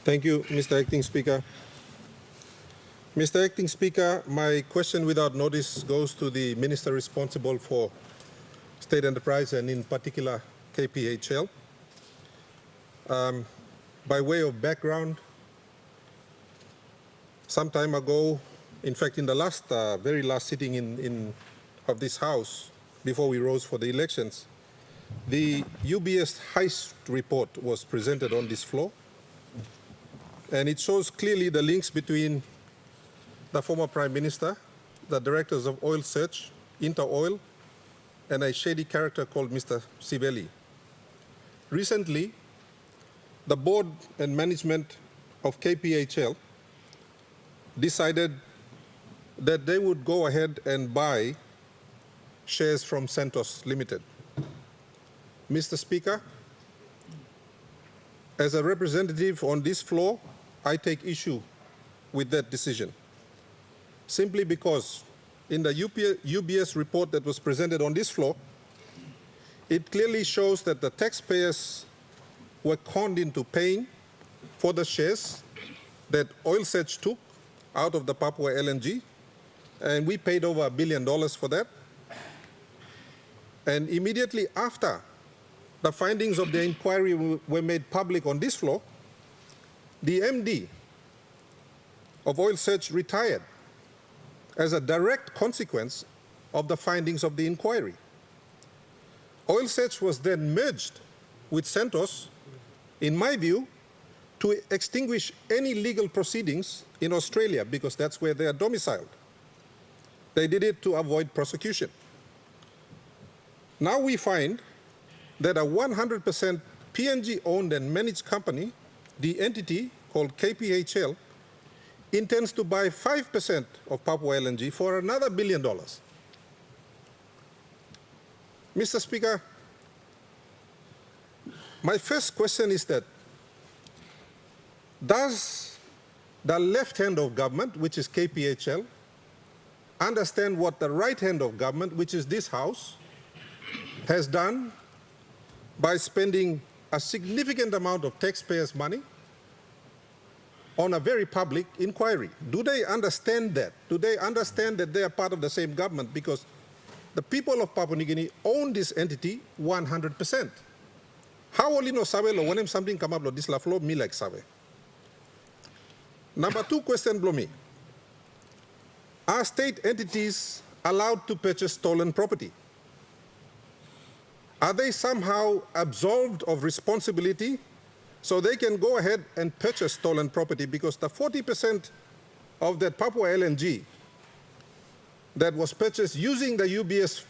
Thank you, Mr. Acting Speaker. Mr. Acting Speaker, my question without notice goes to the Minister responsible for State Enterprise and in particular KPHL. By way of background, some time ago, in fact in the very last sitting of this House before we rose for the elections, the UBS heist report was presented on this floor, and it shows clearly the links between the former Prime Minister, the directors of Oil Search, Interoil, and a shady character called Mr. Sivelli. Recently, the board and management of KPHL decided that they would go ahead and buy shares from Santos Limited. Mr. Speaker, as a representative on this floor, I take issue with that decision, simply because in the UBS report that was presented on this floor, it clearly shows that the taxpayers were conned into paying for the shares that Oil Search took out of the Papua LNG, and we paid over $1 billion for that. And immediately after the findings of the inquiry were made public on this floor, the MD of Oil Search retired as a direct consequence of the findings of the inquiry. Oil Search was then merged with Santos, in my view, to extinguish any legal proceedings in Australia because that's where they are domiciled. They did it to avoid prosecution. Now we find that a 100% PNG-owned and managed company, the entity called KPHL, intends to buy 5% of Papua LNG for another $1 billion. Mr. Speaker, my first question is that, does the left hand of government, which is KPHL, understand what the right hand of government, which is this House, has done by spending a significant amount of taxpayers' money on a very public inquiry? Do they understand that? Do they understand that they are part of the same government? Because the people of Papua New Guinea own this entity 100%. How will you know sabe lo when something come up lo this la flow me like sabe? Number two question blow me. Are state entities allowed to purchase stolen property? Are they somehow absolved of responsibility so they can go ahead and purchase stolen property? Because the 40% of that Papua LNG that was purchased using the UBS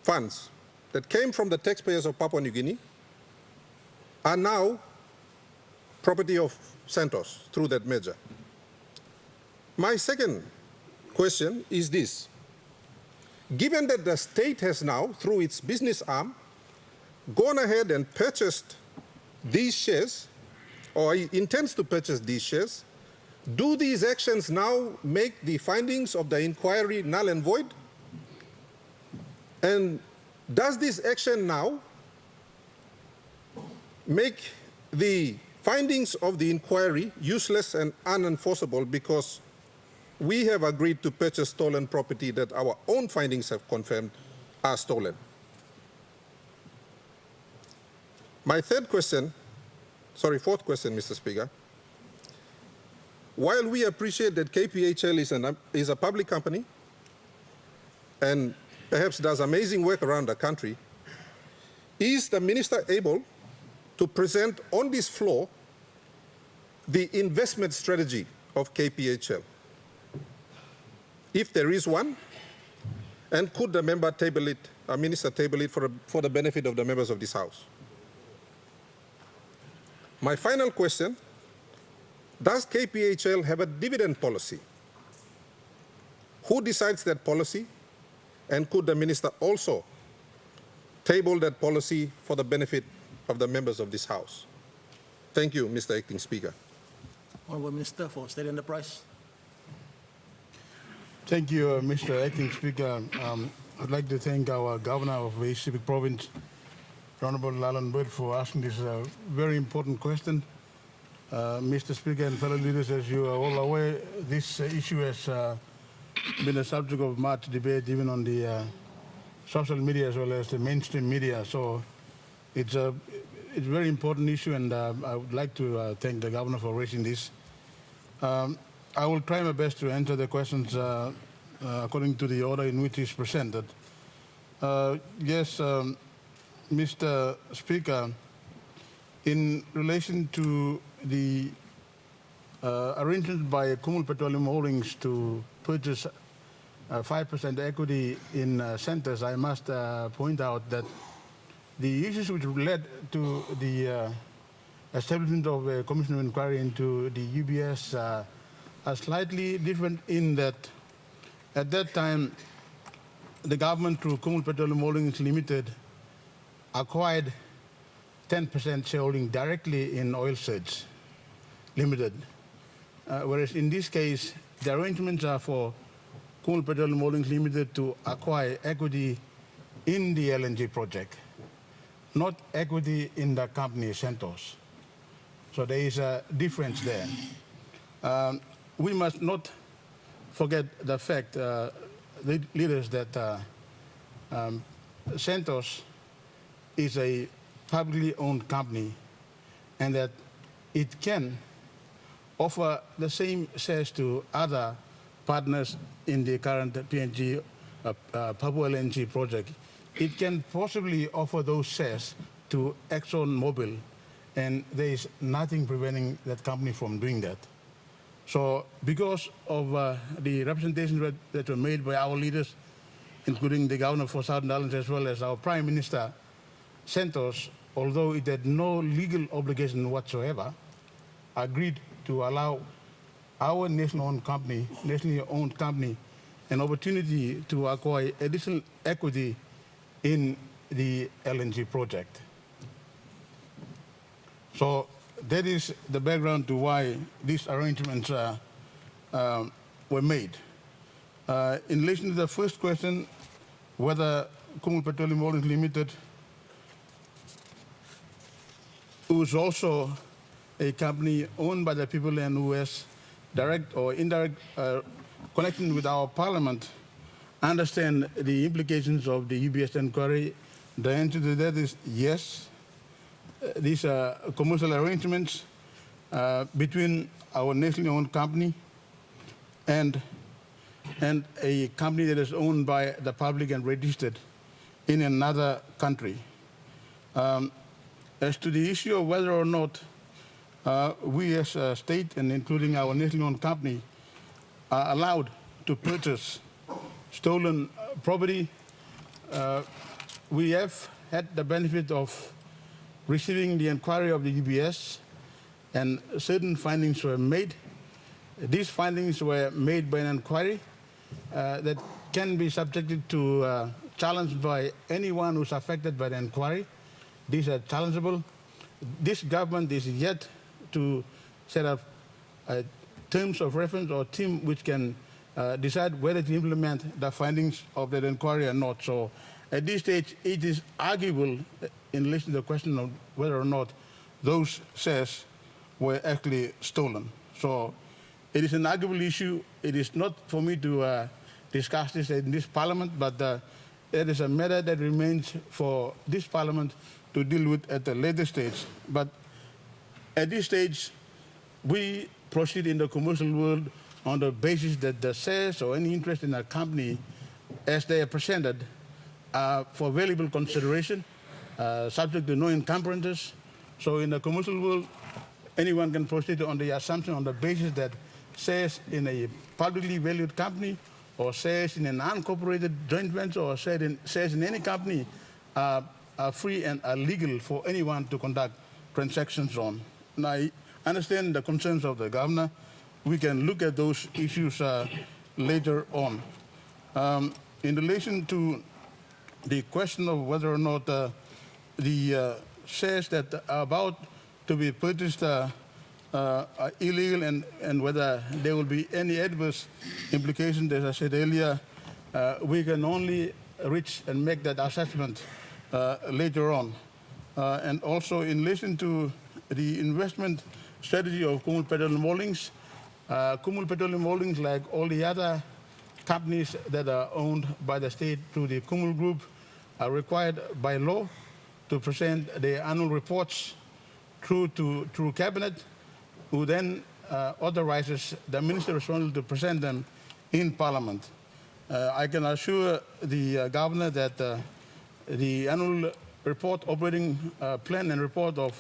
funds that came from the taxpayers of Papua New Guinea are now property of Santos through that merger. My second question is this. Given that the state has now, through its business arm, gone ahead and purchased these shares, or intends to purchase these shares, do these actions now make the findings of the inquiry null and void? And does this action now make the findings of the inquiry useless and unenforceable because we have agreed to purchase stolen property that our own findings have confirmed are stolen? My fourth question, Mr. Speaker. While we appreciate that KPHL is a public company and perhaps does amazing work around the country, is the Minister able to present on this floor the investment strategy of KPHL? If there is one, and could the member table it, Minister table it for the benefit of the members of this House? My final question, does KPHL have a dividend policy? Who decides that policy? And could the Minister also table that policy for the benefit of the members of this House? Thank you, Mr. Acting Speaker. Honourable Minister for State Enterprise. Thank you, Mr. Acting Speaker. I'd like to thank our Governor of the Sepik Province, Honourable Allan Bird, for asking this very important question. Mr. Speaker and fellow leaders, as you are all aware, this issue has been a subject of much debate even on the social media as well as the mainstream media. So it's a very important issue, and I would like to thank the Governor for raising this. I will try my best to answer the questions according to the order in which it's presented. Yes, Mr. Speaker, in relation to the arrangement by Kumul Petroleum Holdings to purchase 5% equity in Santos, I must point out that the issues which led to the establishment of a commission of inquiry into the UBS are slightly different in that at that time the government through Kumul Petroleum Holdings Ltd acquired 10% shareholding directly in Oil Search Limited. Whereas in this case, the arrangements are for Kumul Petroleum Holdings Limited to acquire equity in the LNG project, not equity in the company Santos. So there is a difference there. We must not forget the fact, leaders, that Santos is a publicly owned company and that it can offer the same shares to other partners in the current PNG Papua LNG project. It can possibly offer those shares to ExxonMobil, and there is nothing preventing that company from doing that. So because of the representations that were made by our leaders, including the Governor for Southern Islands as well as our Prime Minister, Santos, although it had no legal obligation whatsoever, agreed to allow our nationally owned company, an opportunity to acquire additional equity in the LNG project. So that is the background to why these arrangements were made. In relation to the first question, whether Kumul Petroleum Holdings Limited, who is also a company owned by the people and who has direct or indirect connection with our parliament, understand the implications of the UBS inquiry? The answer to that is yes. These are commercial arrangements between our nationally owned company and a company that is owned by the public and registered in another country. As to the issue of whether or not we as a state, and including our nationally owned company, are allowed to purchase stolen property, we have had the benefit of receiving the inquiry of the UBS, and certain findings were made. These findings were made by an inquiry that can be subjected to challenge by anyone who's affected by the inquiry. These are challengeable. This government is yet to set up terms of reference or team which can decide whether to implement the findings of that inquiry or not. So at this stage, it is arguable in relation to the question of whether or not those shares were actually stolen. So it is an arguable issue. It is not for me to discuss this in this parliament, but it is a matter that remains for this parliament to deal with at a later stage. But at this stage, we proceed in the commercial world on the basis that the shares or any interest in a company, as they are presented, are for valuable consideration, subject to no encumbrances. So in the commercial world, anyone can proceed on the assumption on the basis that shares in a publicly valued company or shares in an unincorporated joint venture or shares in any company are free and are legal for anyone to conduct transactions on. Now, I understand the concerns of the governor. We can look at those issues later on. In relation to the question of whether or not the shares that are about to be purchased are illegal and whether there will be any adverse implications, as I said earlier, we can only reach and make that assessment later on. And also in relation to the investment strategy of Kumul Petroleum Holdings. Kumul Petroleum Holdings, like all the other companies that are owned by the state through the Kumul Group, are required by law to present their annual reports through Cabinet, who then authorizes the minister responsible to present them in Parliament. I can assure the Governor that the annual report, operating plan and report of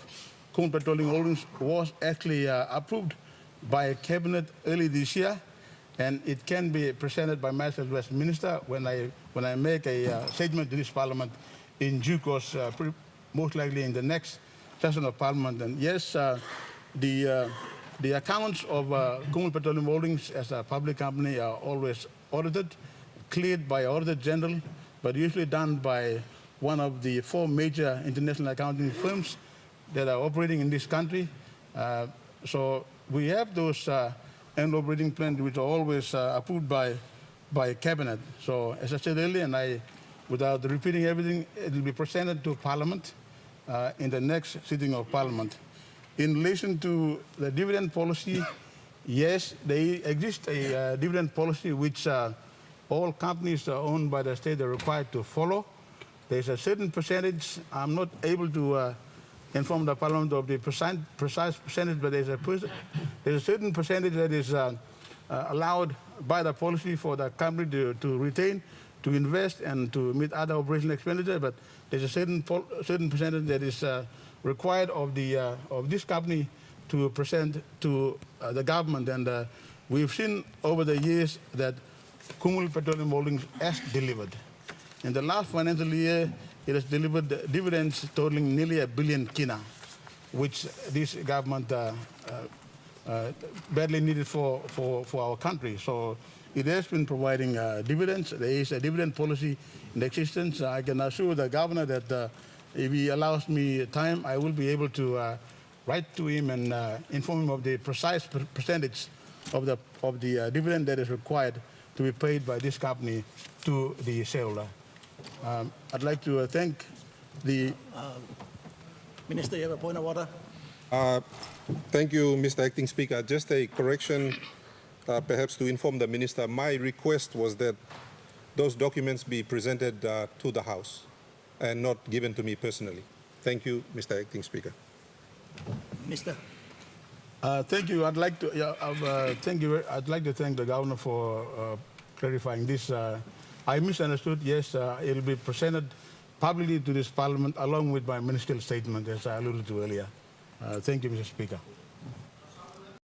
Kumul Petroleum Holdings was actually approved by Cabinet early this year, and it can be presented by myself as Minister when I make a statement to this Parliament in due course, most likely in the next session of Parliament. And yes, the accounts of Kumul Petroleum Holdings as a public company are always audited, cleared by Auditor General, but usually done by one of the 4 major international accounting firms that are operating in this country. So we have those annual operating plans which are always approved by Cabinet. So as I said earlier, and without repeating everything, it will be presented to Parliament in the next sitting of Parliament. In relation to the dividend policy, yes, there exists a dividend policy which all companies owned by the state are required to follow. There's a certain percentage. I'm not able to inform the Parliament of the precise percentage, but there's a certain percentage that is allowed by the policy for the company to retain, to invest, and to meet other operational expenditure. But there's a certain percentage that is required of this company to present to the government. And we've seen over the years that Kumul Petroleum Holdings has delivered. In the last financial year, it has delivered dividends totaling nearly 1 billion kina, which this government badly needed for our country. So it has been providing dividends. There is a dividend policy in existence. I can assure the Governor that if he allows me time, I will be able to write to him and inform him of the precise percentage of the dividend that is required to be paid by this company to the shareholder. I'd like to thank the... Minister, you have a point of order? Thank you, Mr. Acting Speaker. Just a correction, perhaps to inform the Minister. My request was that those documents be presented to the House and not given to me personally. Thank you, Mr. Acting Speaker. Minister. Thank you. I'd like to thank you. I'd like to thank the Governor for clarifying this. I misunderstood. Yes, it will be presented publicly to this Parliament along with my ministerial statement, as I alluded to earlier. Thank you, Mr. Speaker.